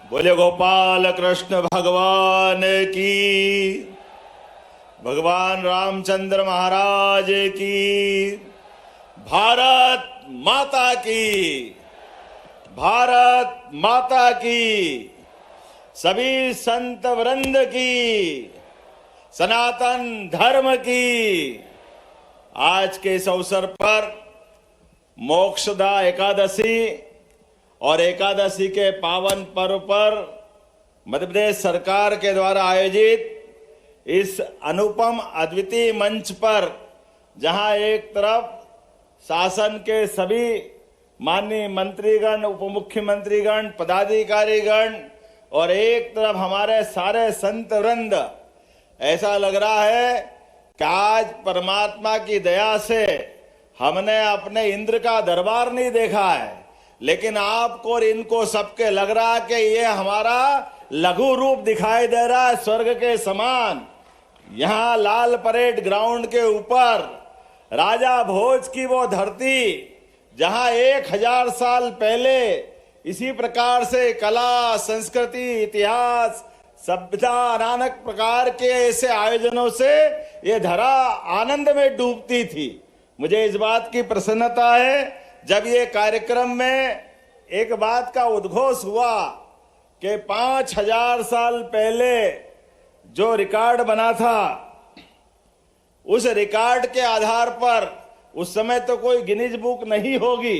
बोले गोपाल कृष्ण भगवान की, भगवान रामचंद्र महाराज की, भारत माता की, भारत माता की, सभी संत वृंद की, सनातन धर्म की। आज के इस अवसर पर मोक्षदा एकादशी और एकादशी के पावन पर्व पर मध्य प्रदेश सरकार के द्वारा आयोजित इस अनुपम अद्वितीय मंच पर, जहां एक तरफ शासन के सभी माननीय मंत्रीगण, उप मुख्यमंत्रीगण, पदाधिकारीगण और एक तरफ हमारे सारे संत वृंद, ऐसा लग रहा है कि आज परमात्मा की दया से हमने अपने इंद्र का दरबार नहीं देखा है, लेकिन आपको और इनको सबके लग रहा है कि ये हमारा लघु रूप दिखाई दे रहा है स्वर्ग के समान। यहां लाल परेड ग्राउंड के ऊपर राजा भोज की वो धरती, जहां 1000 साल पहले इसी प्रकार से कला, संस्कृति, इतिहास, सभ्यता, नानक प्रकार के ऐसे आयोजनों से ये धरा आनंद में डूबती थी। मुझे इस बात की प्रसन्नता है जब ये कार्यक्रम में एक बात का उद्घोष हुआ कि 5000 साल पहले जो रिकॉर्ड बना था, उस रिकॉर्ड के आधार पर, उस समय तो कोई गिनीज बुक नहीं होगी,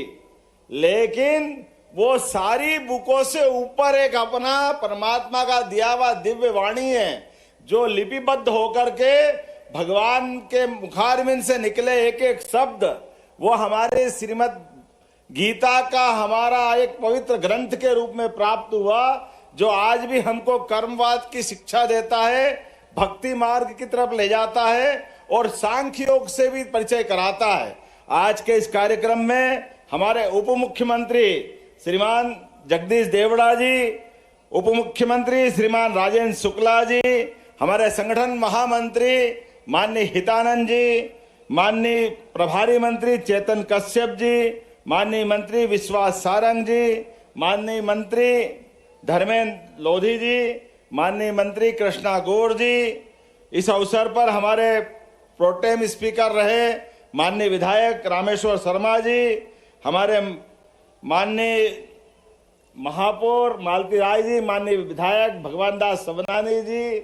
लेकिन वो सारी बुकों से ऊपर एक अपना परमात्मा का दिया हुआ दिव्य वाणी है, जो लिपिबद्ध होकर के भगवान के मुखारविंद से निकले एक एक शब्द, वो हमारे श्रीमद् गीता का हमारा एक पवित्र ग्रंथ के रूप में प्राप्त हुआ, जो आज भी हमको कर्मवाद की शिक्षा देता है, भक्ति मार्ग की तरफ ले जाता है और सांख्य योग से भी परिचय कराता है। आज के इस कार्यक्रम में हमारे उप मुख्यमंत्री श्रीमान जगदीश देवड़ा जी, उप मुख्यमंत्री श्रीमान राजेंद्र शुक्ला जी, हमारे संगठन महामंत्री माननीय हितानंद जी, माननीय प्रभारी मंत्री चेतन कश्यप जी, माननीय मंत्री विश्वास सारंग जी, माननीय मंत्री धर्मेंद्र लोधी जी, माननीय मंत्री कृष्णा गौर जी, इस अवसर पर हमारे प्रोटेम स्पीकर रहे माननीय विधायक रामेश्वर शर्मा जी, हमारे माननीय महापौर मालती राय जी, माननीय विधायक भगवान दास सबनानी जी,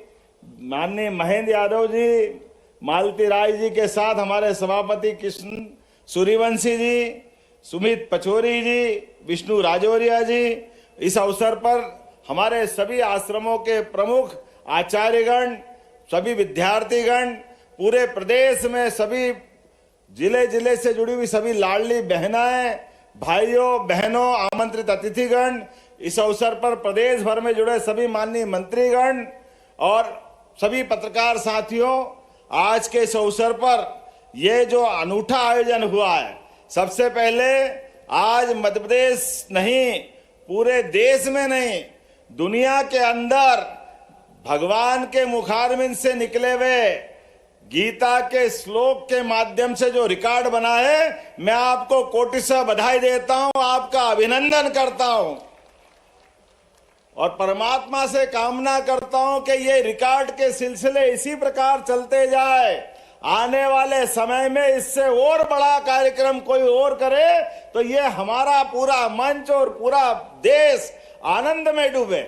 माननीय महेंद्र यादव जी, मालती राय जी के साथ हमारे सभापति कृष्ण सूर्यवंशी जी, सुमित पचौरी जी, विष्णु राजौरिया जी। इस अवसर पर हमारे सभी आश्रमों के प्रमुख आचार्यगण, सभी विद्यार्थीगण, पूरे प्रदेश में सभी जिले जिले से जुड़ी हुई सभी लाडली बहनाएं, भाइयों बहनों, आमंत्रित अतिथिगण, इस अवसर पर प्रदेश भर में जुड़े सभी माननीय मंत्रीगण और सभी पत्रकार साथियों, आज के इस अवसर पर यह जो अनूठा आयोजन हुआ है, सबसे पहले आज मध्य प्रदेश नहीं, पूरे देश में नहीं, दुनिया के अंदर भगवान के मुखारविंद से निकले हुए गीता के श्लोक के माध्यम से जो रिकॉर्ड बना है, मैं आपको कोटिशः बधाई देता हूं, आपका अभिनंदन करता हूं और परमात्मा से कामना करता हूं कि ये रिकॉर्ड के सिलसिले इसी प्रकार चलते जाए। आने वाले समय में इससे और बड़ा कार्यक्रम कोई और करे तो ये हमारा पूरा मंच और पूरा देश आनंद में डूबे।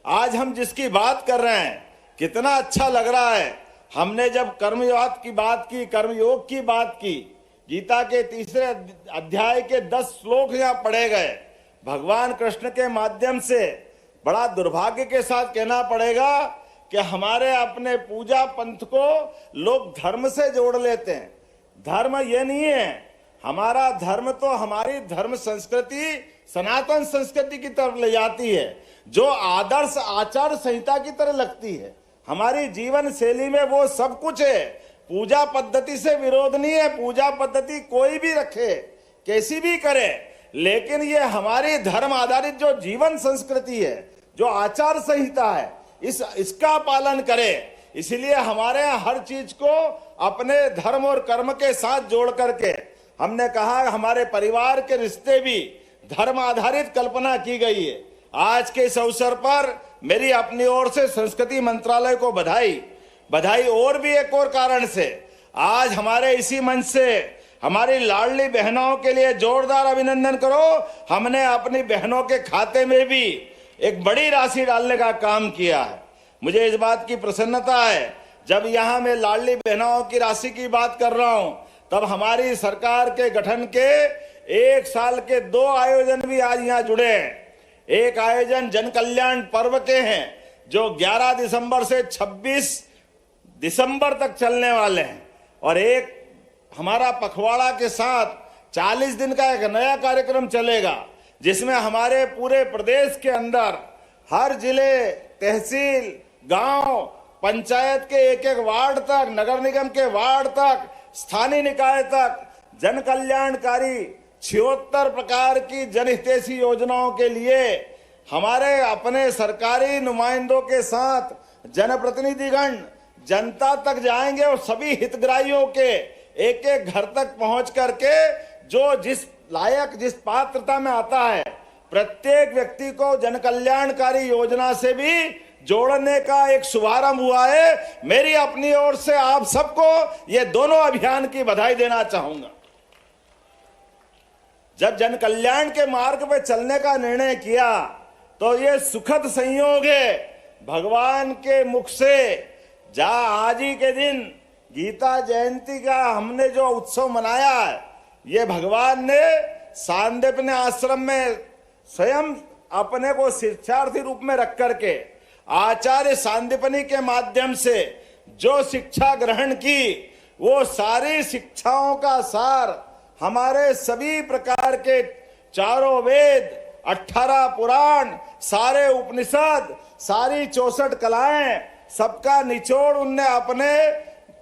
आज हम जिसकी बात कर रहे हैं, कितना अच्छा लग रहा है। हमने जब कर्मयोग की बात की, कर्मयोग की बात की, गीता के 3 अध्याय के 10 श्लोक यहाँ पढ़े गए। भगवान कृष्ण के माध्यम से बड़ा दुर्भाग्य के साथ कहना पड़ेगा कि हमारे अपने पूजा पंथ को लोग धर्म से जोड़ लेते हैं। धर्म ये नहीं है, हमारा धर्म तो हमारी धर्म संस्कृति, सनातन संस्कृति की तरफ ले जाती है, जो आदर्श आचार संहिता की तरह लगती है। हमारी जीवन शैली में वो सब कुछ है। पूजा पद्धति से विरोध नहीं है, पूजा पद्धति कोई भी रखे, कैसी भी करे, लेकिन ये हमारी धर्म आधारित जो जीवन संस्कृति है, जो आचार संहिता है, इसका पालन करें। इसलिए हमारे यहाँ हर चीज को अपने धर्म और कर्म के साथ जोड़ करके हमने कहा, हमारे परिवार के रिश्ते भी धर्म आधारित कल्पना की गई है। आज के इस अवसर पर मेरी अपनी ओर से संस्कृति मंत्रालय को बधाई और भी एक और कारण से। आज हमारे इसी मंच से हमारी लाडली बहनों के लिए जोरदार अभिनंदन करो। हमने अपनी बहनों के खाते में भी एक बड़ी राशि डालने का काम किया है। मुझे इस बात की प्रसन्नता है, जब यहाँ मैं लाडली बहनों की राशि की बात कर रहा हूँ, तब हमारी सरकार के गठन के 1 साल के 2 आयोजन भी आज यहाँ जुड़े हैं। एक आयोजन जन कल्याण पर्व के हैं, जो 11 दिसंबर से 26 दिसंबर तक चलने वाले हैं, और एक हमारा पखवाड़ा के साथ 40 दिन का एक नया कार्यक्रम चलेगा, जिसमें हमारे पूरे प्रदेश के अंदर हर जिले, तहसील, गांव, पंचायत के एक वार्ड तक, नगर निगम के वार्ड तक, स्थानीय निकाय तक जन कल्याणकारी 76 प्रकार की जनहितैषी योजनाओं के लिए हमारे अपने सरकारी नुमाइंदों के साथ जनप्रतिनिधिगण जनता तक जाएंगे और सभी हितग्राहियों के एक घर तक पहुंच करके जो जिस लायक, जिस पात्रता में आता है, प्रत्येक व्यक्ति को जन कल्याणकारी योजना से भी जोड़ने का एक शुभारंभ हुआ है। मेरी अपनी ओर से आप सबको ये दोनों अभियान की बधाई देना चाहूंगा। जब जन कल्याण के मार्ग पर चलने का निर्णय किया, तो ये सुखद संयोग है भगवान के मुख से, जहां आज ही के दिन गीता जयंती का हमने जो उत्सव मनाया है, ये भगवान ने सांदीपनि आश्रम में स्वयं अपने को शिक्षार्थी रूप में रख करके आचार्य सांदीपनि के माध्यम से जो शिक्षा ग्रहण की, वो सारी शिक्षाओं का सार हमारे सभी प्रकार के चारों वेद, 18 पुराण, सारे उपनिषद, सारी 64 कलाएं, सबका निचोड़ उनने अपने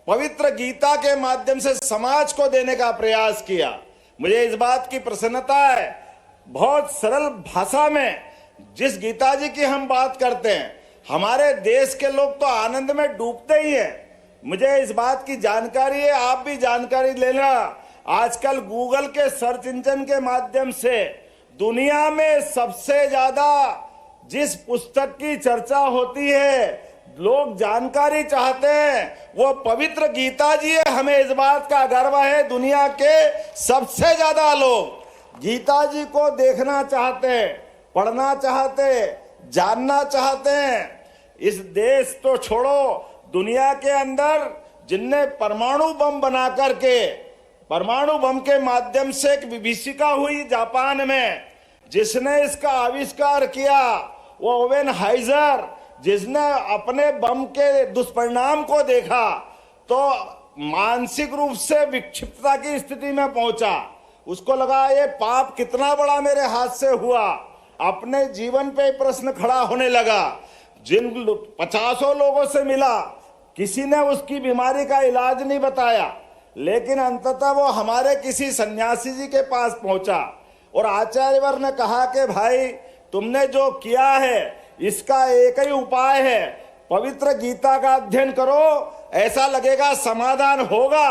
पवित्र गीता के माध्यम से समाज को देने का प्रयास किया। मुझे इस बात की प्रसन्नता है, बहुत सरल भाषा में जिस गीता जी की हम बात करते हैं, हमारे देश के लोग तो आनंद में डूबते ही हैं। मुझे इस बात की जानकारी है, आप भी जानकारी लेना। आजकल गूगल के सर्च इंजन के माध्यम से दुनिया में सबसे ज्यादा जिस पुस्तक की चर्चा होती है, लोग जानकारी चाहते हैं, वो पवित्र गीता जी है। हमें इस बात का गर्व है, दुनिया के सबसे ज्यादा लोग गीता जी को देखना चाहते हैं, पढ़ना चाहते हैं, जानना चाहते हैं। इस देश तो छोड़ो, दुनिया के अंदर जिनने परमाणु बम बना करके, परमाणु बम के माध्यम से एक विभीषिका हुई जापान में, जिसने इसका आविष्कार किया वो ओवेनहाइजर, जिसने अपने बम के दुष्परिणाम को देखा तो मानसिक रूप से विक्षिप्तता की स्थिति में पहुंचा। उसको लगा ये पाप कितना बड़ा मेरे हाथ से हुआ। अपने जीवन पे प्रश्न खड़ा होने लगा। जिन 50 लोगों से मिला, किसी ने उसकी बीमारी का इलाज नहीं बताया, लेकिन अंततः वो हमारे किसी सन्यासी जी के पास पहुंचा और आचार्यवर ने कहा कि भाई तुमने जो किया है इसका एक ही उपाय है, पवित्र गीता का अध्ययन करो, ऐसा लगेगा समाधान होगा।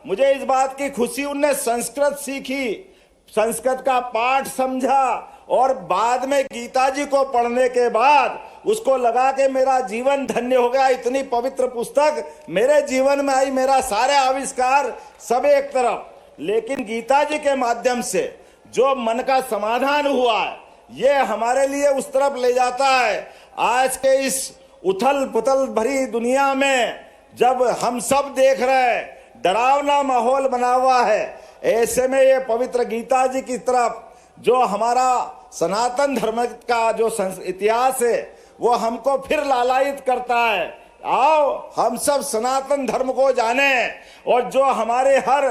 मुझे इस बात की खुशी, उनने संस्कृत सीखी, संस्कृत का पाठ समझा और बाद में गीता जी को पढ़ने के बाद उसको लगा कि मेरा जीवन धन्य हो गया। इतनी पवित्र पुस्तक मेरे जीवन में आई, मेरा सारे आविष्कार सब एक तरफ, लेकिन गीता जी के माध्यम से जो मन का समाधान हुआ है, ये हमारे लिए उस तरफ ले जाता है। आज के इस उथल पुथल भरी दुनिया में जब हम सब देख रहे हैं डरावना माहौल बना हुआ है, ऐसे में ये पवित्र गीता जी की तरफ जो हमारा सनातन धर्म का जो इतिहास है वो हमको फिर लालायित करता है। आओ हम सब सनातन धर्म को जाने, और जो हमारे हर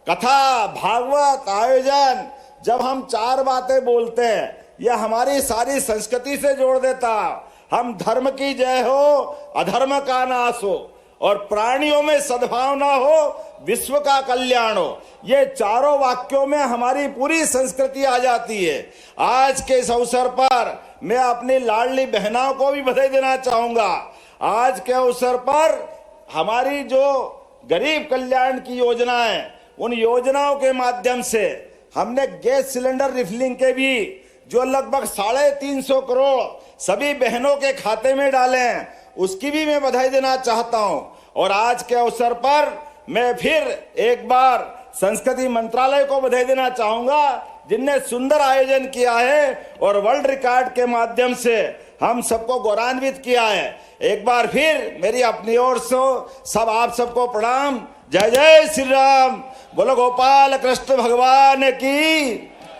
कथा भागवत आयोजन जब हम 4 बातें बोलते हैं, यह हमारी सारी संस्कृति से जोड़ देता। हम धर्म की जय हो, अधर्म का नाश हो, और प्राणियों में सद्भावना हो, विश्व का कल्याण हो। ये चारों वाक्यों में हमारी पूरी संस्कृति आ जाती है। आज के इस अवसर पर मैं अपनी लाडली बहनों को भी बधाई देना चाहूंगा। आज के अवसर पर हमारी जो गरीब कल्याण की योजना है, उन योजनाओं के माध्यम से हमने गैस सिलेंडर रिफिलिंग के भी जो लगभग 350 करोड़ सभी बहनों के खाते में डाले हैं, उसकी भी मैं बधाई देना चाहता हूं। और आज के अवसर पर मैं फिर एक बार संस्कृति मंत्रालय को बधाई देना चाहूंगा, जिनने सुंदर आयोजन किया है और वर्ल्ड रिकॉर्ड के माध्यम से हम सबको गौरवान्वित किया है। एक बार फिर मेरी अपनी ओर से सब आप सबको प्रणाम। जय जय श्री राम। बोलो गोपाल कृष्ण भगवान की।